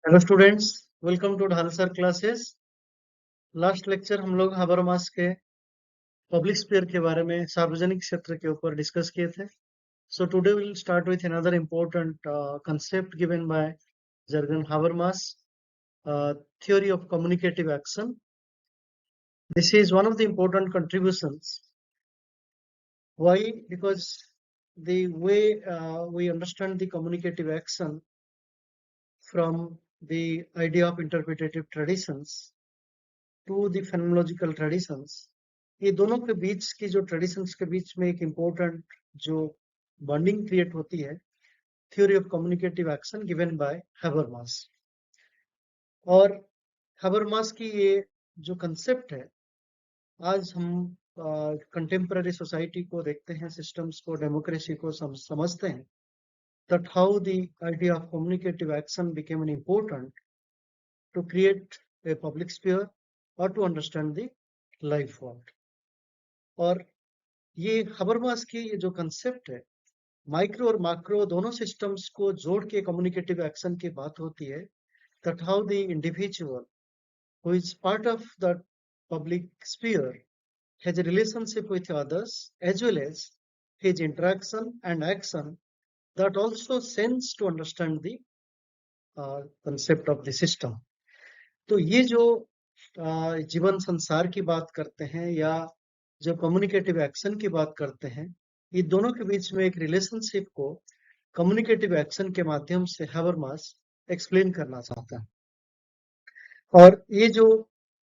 Hello students, welcome to ढाल sir classes. Last lecture हम लोग हाबरमास के पब्लिक स्फीयर के बारे में, सार्वजनिक क्षेत्र के ऊपर डिस्कस किए थे। So today will start with another important concept given by Jurgen Habermas, theory of communicative action. This is one of the important contributions. Why? Because the way we understand the communicative action from the idea of interpretative traditions to the phenomenological traditions, ये दोनों के बीच की जो traditions के बीच में एक important जो bonding create होती है, theory of communicative action given by Habermas. और हैबरमास की ये जो कंसेप्ट है, आज हम कंटेम्पररी सोसाइटी को देखते हैं, सिस्टम्स को, डेमोक्रेसी को समझते हैं, that how the idea of communicative action became an important to create a public sphere or to understand the life world. और ये हबरमास की ये जो कंसेप्ट है, माइक्रो और मैक्रो दोनों सिस्टम्स को जोड़ के कम्युनिकेटिव एक्शन की बात होती है, that how the individual who is part of the public sphere has a relationship with others as well as his interaction and action that also sends to understand the concept of the system. तो ये जो जीवन संसार की बात करते हैं या जो कम्युनिकेटिव एक्शन की बात करते हैं, ये दोनों के बीच में एक रिलेशनशिप को कम्युनिकेटिव एक्शन के माध्यम से हैबरमास एक्सप्लेन करना चाहता है। और ये जो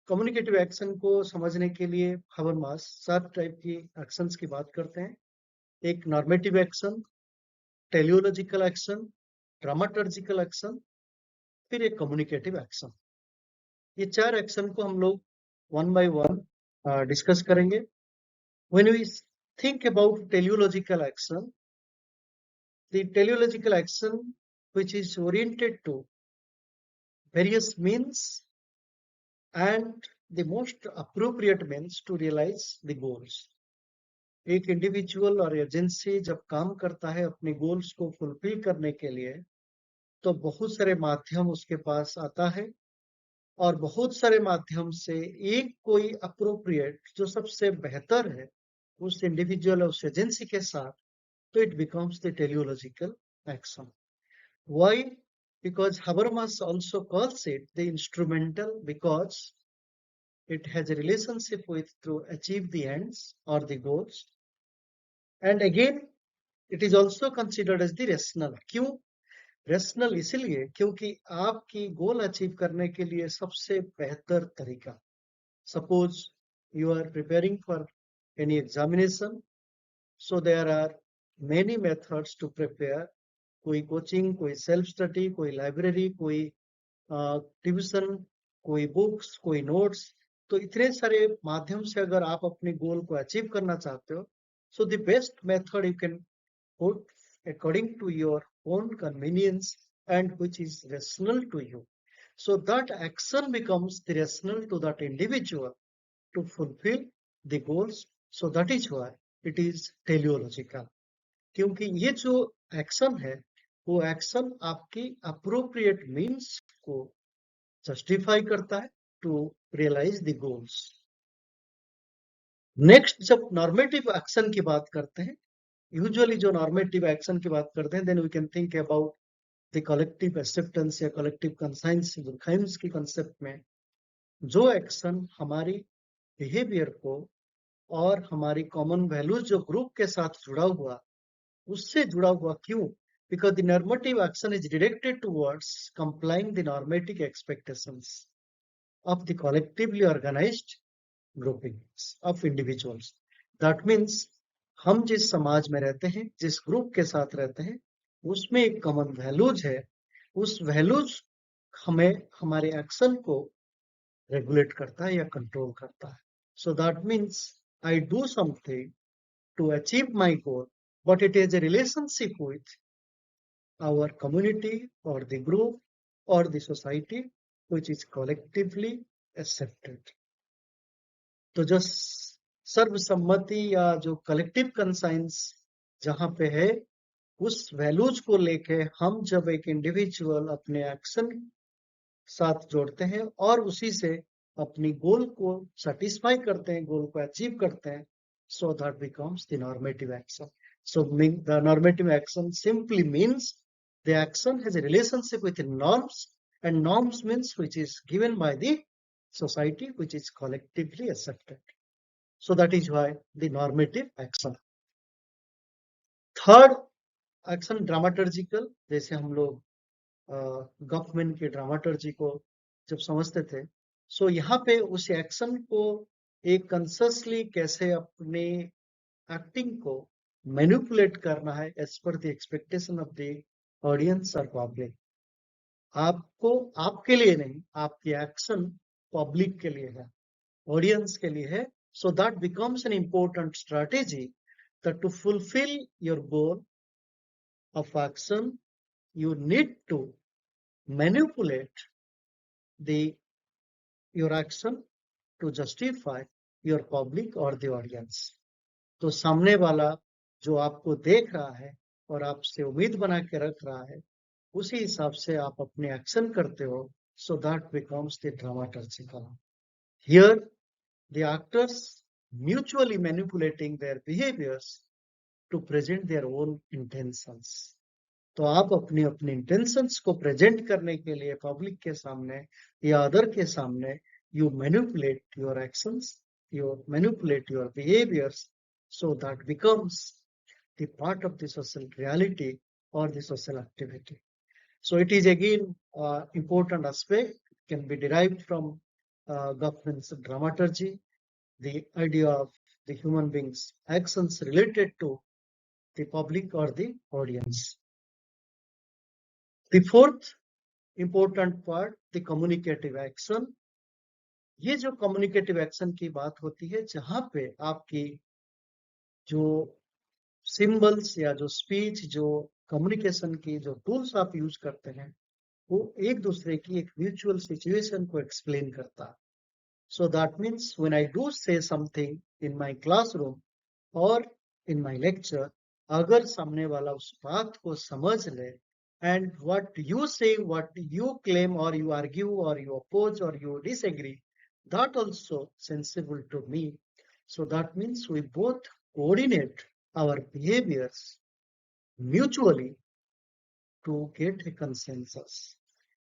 कम्युनिकेटिव एक्शन को समझने के लिए हैबरमास 7 टाइप की एक्शंस की बात करते हैं। एक normative action, teleological action, dramaturgical action, फिर एक कम्युनिकेटिव एक्शन। ये 4 एक्शन को हम लोग वन बाय वन डिस्कस करेंगे। When we think about teleological action, the teleological action which is oriented to various means and the most appropriate means to realize the goals. एक individual और agency जब काम करता है अपने गोल्स को fulfil करने के लिए, तो बहुत सारे माध्यम उसके पास आता है और बहुत सारे माध्यम से एक कोई अप्रोप्रिएट जो सबसे बेहतर है उस इंडिविजुअल उस एजेंसी के साथ, तो it becomes the teleological action. Why? Because Habermas also calls it the instrumental, because it has a relationship with to achieve the ends or the goals. And again, it is also considered as the rational. क्यों rational? इसलिए क्योंकि आपकी goal achieve करने के लिए सबसे बेहतर तरीका, suppose you are preparing for any examination, so there are many methods to prepare. कोई कोचिंग, कोई सेल्फ स्टडी, कोई लाइब्रेरी, कोई ट्यूशन, कोई बुक्स, कोई नोट्स, तो इतने सारे माध्यम से अगर आप अपने गोल को अचीव करना चाहते हो, so the best method you can put according to your own convenience and which is rational to you. So that action becomes the rational to that individual to fulfill the goals. So that is why it is teleological. क्योंकि ये जो action है, वो action आपकी appropriate means को justify करता है to realise the goals. Next, जब नॉर्मेटिव एक्शन की बात करते हैं, यूजुअली जो नॉर्मेटिव एक्शन की बात करते हैं, then we can think about the collective acceptance या कलेक्टिव कंसाइंस की कंसेप्ट में जो एक्शन हमारी बिहेवियर को और हमारी कॉमन वैल्यूज जो ग्रुप के साथ जुड़ा हुआ, उससे जुड़ा हुआ। क्यों? Because the normative action is directed towards complying the normative expectations of the collectively organized groupings of individuals. That means हम जिस समाज में रहते हैं, जिस ग्रुप के साथ रहते हैं, उसमें एक कॉमन वैल्यूज है, उस वैल्यूज हमें हमारे एक्शन को रेगुलेट करता है या कंट्रोल करता है। So that means I do something to achieve my goal, but it has a relationship with our community or the group or the society which is collectively accepted. तो जो सर्वसम्मति या जो कलेक्टिव कंसाइंस जहां पे है, उस वैल्यूज को लेके हम जब एक इंडिविजुअल अपने एक्शन साथ जोड़ते हैं और उसी से अपनी गोल को सेटिस्फाई करते हैं, गोल को अचीव करते हैं. So that becomes the normative action. So the normative action simply means the action has a relationship with the norms, and norms means which is given by the society, which is collectively accepted. So that is why the normative action. Third action, dramaturgical. जैसे हम लोग गफमेन के dramaturgy को जब समझते थे, सो यहाँ पे उस एक्शन को एक कॉन्शियसली कैसे अपने एक्टिंग को मैनिपुलेट करना है as per the expectation of the audience और पब्लिक. आपको आपके लिए नहीं, आपकी एक्शन पब्लिक के लिए है, ऑडियंस के लिए है. So that becomes an important strategy that to fulfill your goal of action, you need to manipulate your action to justify your public or the audience. तो सामने वाला जो आपको देख रहा है और आपसे उम्मीद बना के रख रहा है, उसी हिसाब से आप अपने एक्शन करते हो. So that becomes the dramaturgical. Here, the actors mutually manipulating their behaviors to present their own intentions. तो आप अपनी अपनी इंटेंशंस को प्रेजेंट करने के लिए पब्लिक के सामने या अदर के सामने you manipulate your actions, you manipulate your behaviors, so that becomes the part of the social reality or the social activity. So it is again important aspect, can be derived from Goffman's dramaturgy, the idea of the human beings' actions related to the public or the audience. The fourth important part, the communicative action. ये जो communicative action की बात होती है, जहां पे आपकी जो सिंबल्स या जो स्पीच, जो कम्युनिकेशन की जो टूल्स आप यूज करते हैं, वो एक दूसरे की एक म्यूचुअल सिचुएशन को एक्सप्लेन करता है. सो that means when I do से समथिंग इन माय क्लासरूम और इन माय लेक्चर, अगर सामने वाला उस बात को समझ ले, and what you say, what you claim, or you argue, or you oppose, or you disagree, that also sensible to me. So that means we both coordinate our behaviors mutually to get a consensus.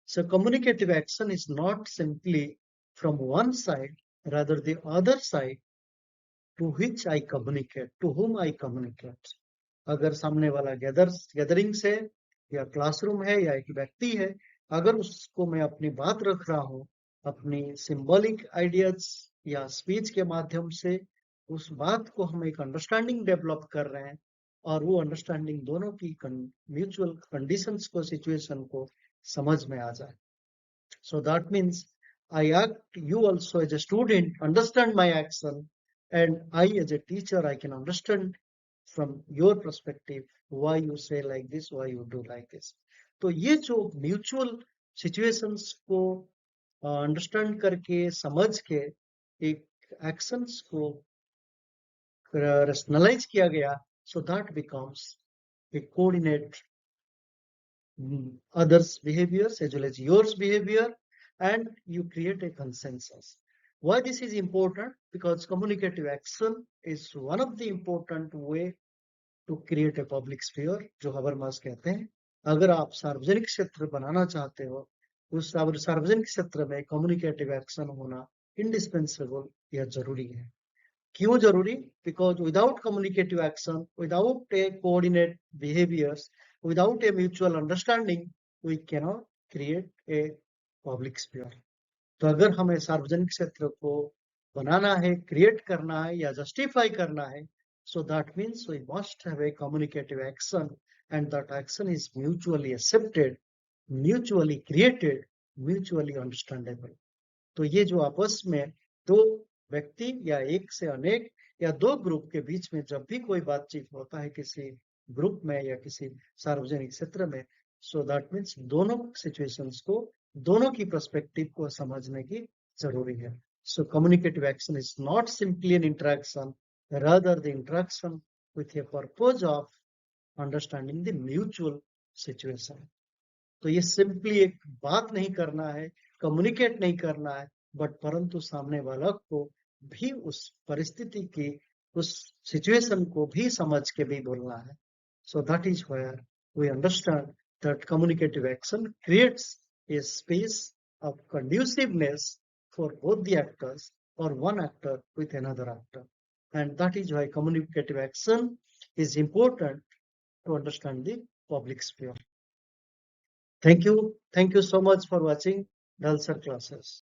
So communicative action is not simply from one side, rather the other side to which I communicate, to whom I communicate. अगर सामने वाला gathering से या classroom है या एक व्यक्ति है, अगर उसको मैं अपनी बात रख रहा हूँ, अपनी सिंबॉलिक आइडियाज या स्पीच के माध्यम से उस बात को हम एक अंडरस्टैंडिंग डेवलप कर रहे हैं, और वो अंडरस्टैंडिंग दोनों की म्यूचुअल कंडीशंस को, सिचुएशन को समझ में आ जाए. So that means I act, you also as a student understand my action, and I as a teacher, I can understand from your perspective why you say like this, why you do like this. तो ये जो mutual situations को understand करके, समझ के एक actions को rationalise किया गया, so that becomes a coordinate others' behaviors as well as yours behavior, and you create a consensus. Why this is important? Because communicative action is one of the important way to create a public sphere, जो Habermas कहते हैं. अगर आप सार्वजनिक क्षेत्र बनाना चाहते हो, उस सार्वजनिक क्षेत्र में communicative action होना indispensable या जरूरी है. क्यों जरूरी? Because without communicative action, without a coordinate behaviors, without a mutual understanding, we cannot create a public sphere. तो अगर हमें सार्वजनिक क्षेत्र को बनाना है, क्रिएट करना है या जस्टिफाई करना है, so that means we must have a communicative action, and that action is mutually accepted, mutually created, mutually understandable. तो ये जो आपस में दो व्यक्ति या एक से अनेक या दो ग्रुप के बीच में जब भी कोई बातचीत होता है किसी ग्रुप में या किसी सार्वजनिक क्षेत्र में, so that means दोनों सिचुएशंस को, दोनों की पर्सपेक्टिव को समझने की जरूरी है. So communicative action is not simply an interaction, rather the interaction with a purpose of understanding the mutual situation. तो ये सिंपली एक बात नहीं करना है, कम्युनिकेट नहीं करना है, बट परंतु सामने वाला को भी उस परिस्थिति की, उस सिचुएशन को भी समझ के भी बोलना है. So that is where we understand that communicative action creates a space of conduciveness for both the actors or one actor with another actor. And that is why communicative action is important to understand the public sphere. Thank you. Thank you so much for watching Dhal Sir classes.